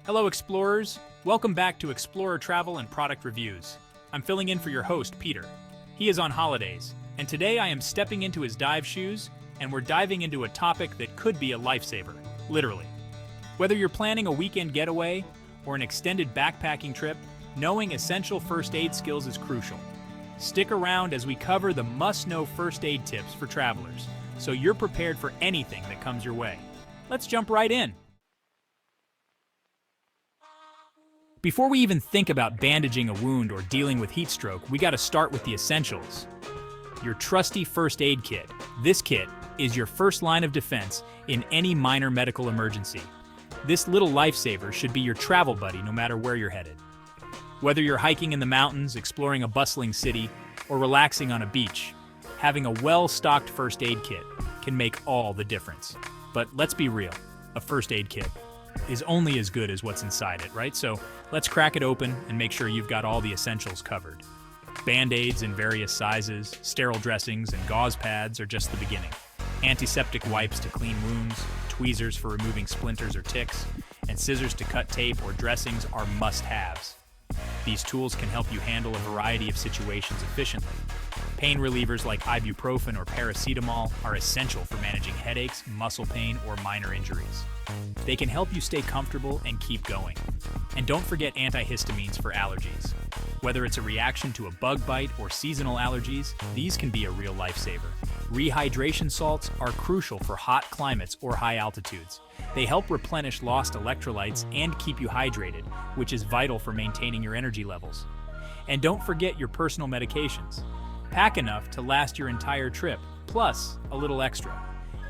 Hello, explorers. Welcome back to Explorer Travel and Product Reviews. I'm filling in for your host, Peter. He is on holidays, and today I am stepping into his dive shoes, and we're diving into a topic that could be a lifesaver, literally. Whether you're planning a weekend getaway or an extended backpacking trip, knowing essential first aid skills is crucial. Stick around as we cover the must-know first aid tips for travelers, so you're prepared for anything that comes your way. Let's jump right in. Before we even think about bandaging a wound or dealing with heat stroke, we gotta start with the essentials. Your trusty first aid kit. This kit is your first line of defense in any minor medical emergency. This little lifesaver should be your travel buddy no matter where you're headed. Whether you're hiking in the mountains, exploring a bustling city, or relaxing on a beach, having a well-stocked first aid kit can make all the difference. But let's be real, a first aid kit is only as good as what's inside it, right? So let's crack it open and make sure you've got all the essentials covered. Band-aids in various sizes, sterile dressings, and gauze pads are just the beginning. Antiseptic wipes to clean wounds, tweezers for removing splinters or ticks, and scissors to cut tape or dressings are must-haves. These tools can help you handle a variety of situations efficiently. Pain relievers like ibuprofen or paracetamol are essential for managing headaches, muscle pain, or minor injuries. They can help you stay comfortable and keep going. And don't forget antihistamines for allergies. Whether it's a reaction to a bug bite or seasonal allergies, these can be a real lifesaver. Rehydration salts are crucial for hot climates or high altitudes. They help replenish lost electrolytes and keep you hydrated, which is vital for maintaining your energy levels. And don't forget your personal medications. Pack enough to last your entire trip, plus a little extra.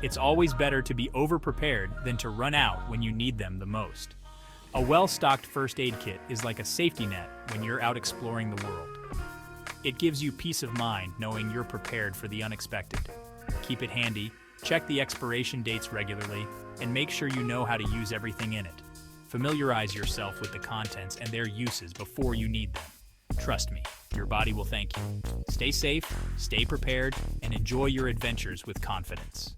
It's always better to be over-prepared than to run out when you need them the most. A well-stocked first aid kit is like a safety net when you're out exploring the world. It gives you peace of mind knowing you're prepared for the unexpected. Keep it handy, check the expiration dates regularly, and make sure you know how to use everything in it. Familiarize yourself with the contents and their uses before you need them. Trust me, your body will thank you. Stay safe, stay prepared, and enjoy your adventures with confidence.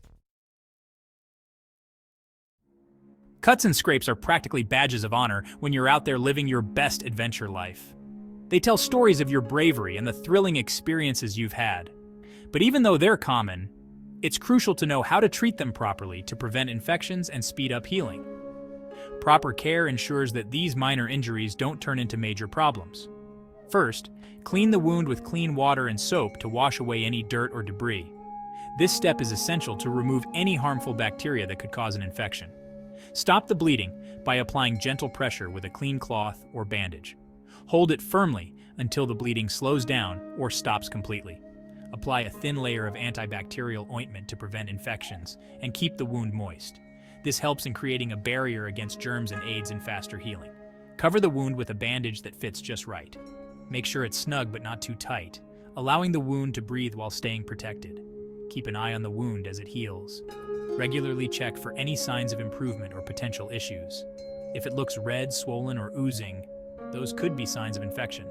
Cuts and scrapes are practically badges of honor when you're out there living your best adventure life. They tell stories of your bravery and the thrilling experiences you've had. But even though they're common, it's crucial to know how to treat them properly to prevent infections and speed up healing. Proper care ensures that these minor injuries don't turn into major problems. First, clean the wound with clean water and soap to wash away any dirt or debris. This step is essential to remove any harmful bacteria that could cause an infection. Stop the bleeding by applying gentle pressure with a clean cloth or bandage. Hold it firmly until the bleeding slows down or stops completely. Apply a thin layer of antibacterial ointment to prevent infections and keep the wound moist. This helps in creating a barrier against germs and aids in faster healing. Cover the wound with a bandage that fits just right. Make sure it's snug but not too tight, allowing the wound to breathe while staying protected. Keep an eye on the wound as it heals. Regularly check for any signs of improvement or potential issues. If it looks red, swollen, or oozing, those could be signs of infection.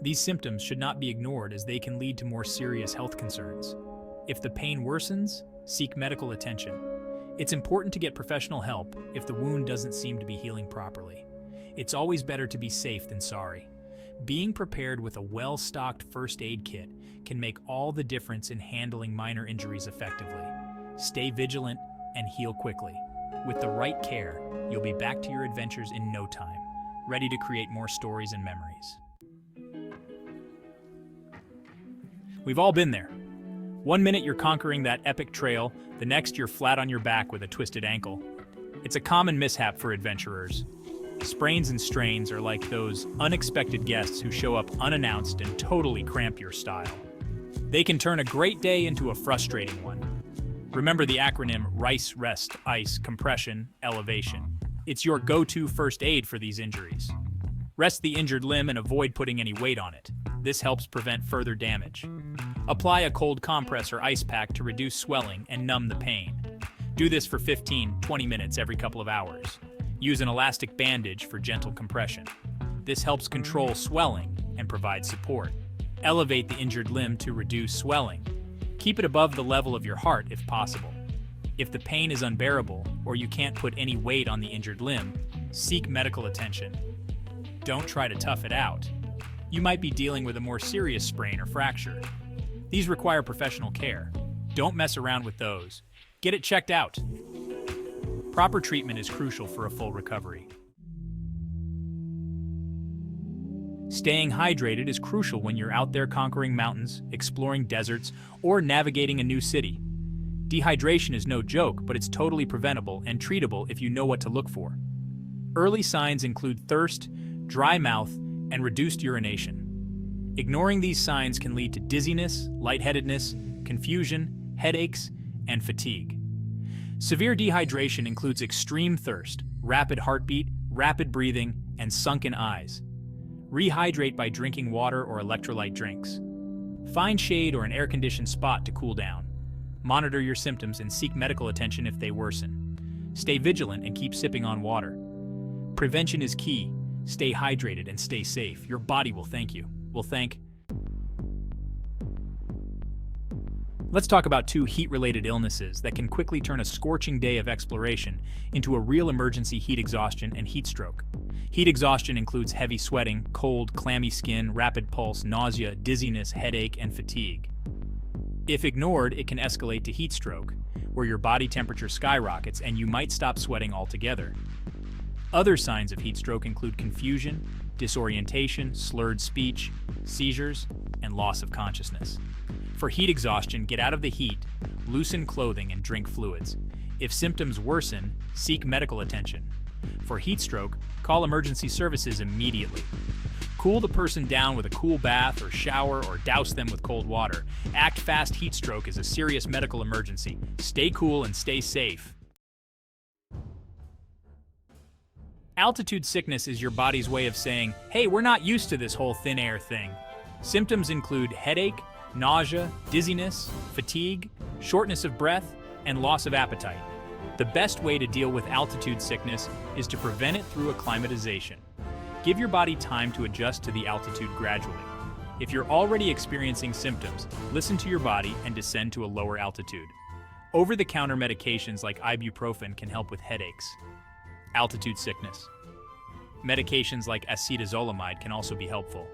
These symptoms should not be ignored as they can lead to more serious health concerns. If the pain worsens, seek medical attention. It's important to get professional help if the wound doesn't seem to be healing properly. It's always better to be safe than sorry. Being prepared with a well-stocked first aid kit can make all the difference in handling minor injuries effectively. Stay vigilant and heal quickly. With the right care, you'll be back to your adventures in no time, ready to create more stories and memories. We've all been there. One minute you're conquering that epic trail, the next you're flat on your back with a twisted ankle. It's a common mishap for adventurers. Sprains and strains are like those unexpected guests who show up unannounced and totally cramp your style. They can turn a great day into a frustrating one. Remember the acronym RICE, Rest, Ice, Compression, Elevation. It's your go-to first aid for these injuries. Rest the injured limb and avoid putting any weight on it. This helps prevent further damage. Apply a cold compress or ice pack to reduce swelling and numb the pain. Do this for 15-20 minutes every couple of hours. Use an elastic bandage for gentle compression. This helps control swelling and provide support. Elevate the injured limb to reduce swelling. Keep it above the level of your heart if possible. If the pain is unbearable or you can't put any weight on the injured limb, seek medical attention. Don't try to tough it out. You might be dealing with a more serious sprain or fracture. These require professional care. Don't mess around with those. Get it checked out. Proper treatment is crucial for a full recovery. Staying hydrated is crucial when you're out there conquering mountains, exploring deserts, or navigating a new city. Dehydration is no joke, but it's totally preventable and treatable if you know what to look for. Early signs include thirst, dry mouth, and reduced urination. Ignoring these signs can lead to dizziness, lightheadedness, confusion, headaches, and fatigue. Severe dehydration includes extreme thirst, rapid heartbeat, rapid breathing, and sunken eyes. Rehydrate by drinking water or electrolyte drinks. Find shade or an air-conditioned spot to cool down. Monitor your symptoms and seek medical attention if they worsen. Stay vigilant and keep sipping on water. Prevention is key. Stay hydrated and stay safe. Your body will thank you. Let's talk about 2 heat-related illnesses that can quickly turn a scorching day of exploration into a real emergency: heat exhaustion and heat stroke. Heat exhaustion includes heavy sweating, cold, clammy skin, rapid pulse, nausea, dizziness, headache, and fatigue. If ignored, it can escalate to heat stroke, where your body temperature skyrockets and you might stop sweating altogether. Other signs of heat stroke include confusion, disorientation, slurred speech, seizures, and loss of consciousness. For heat exhaustion, get out of the heat, loosen clothing, and drink fluids. If symptoms worsen, seek medical attention. For heat stroke, call emergency services immediately. Cool the person down with a cool bath or shower, or douse them with cold water. Act fast. Heat stroke is a serious medical emergency. Stay cool and stay safe. Altitude sickness is your body's way of saying, hey, we're not used to this whole thin air thing. Symptoms include headache, nausea, dizziness, fatigue, shortness of breath, and loss of appetite. The best way to deal with altitude sickness is to prevent it through acclimatization. Give your body time to adjust to the altitude gradually. If you're already experiencing symptoms, listen to your body and descend to a lower altitude. Over-the-counter medications like ibuprofen can help with headaches. Altitude sickness. Medications like acetazolamide can also be helpful.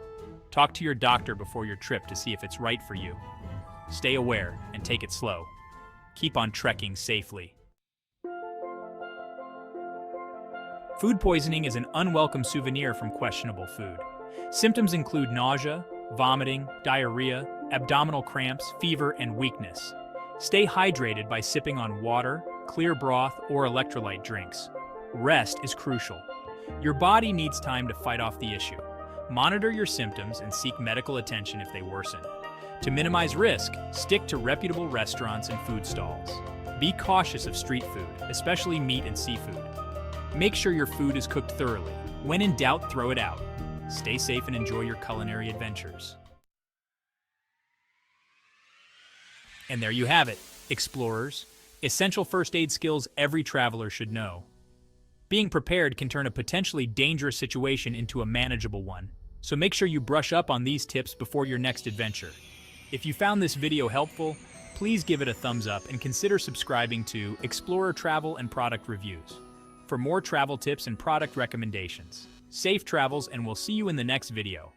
Talk to your doctor before your trip to see if it's right for you. Stay aware and take it slow. Keep on trekking safely. Food poisoning is an unwelcome souvenir from questionable food. Symptoms include nausea, vomiting, diarrhea, abdominal cramps, fever, and weakness. Stay hydrated by sipping on water, clear broth, or electrolyte drinks. Rest is crucial. Your body needs time to fight off the issue. Monitor your symptoms and seek medical attention if they worsen. To minimize risk, stick to reputable restaurants and food stalls. Be cautious of street food, especially meat and seafood. Make sure your food is cooked thoroughly. When in doubt, throw it out. Stay safe and enjoy your culinary adventures. And there you have it, explorers. Essential first aid skills every traveler should know. Being prepared can turn a potentially dangerous situation into a manageable one, so make sure you brush up on these tips before your next adventure. If you found this video helpful, please give it a thumbs up and consider subscribing to Explorer Travel and Product Reviews for more travel tips and product recommendations. Safe travels, and we'll see you in the next video.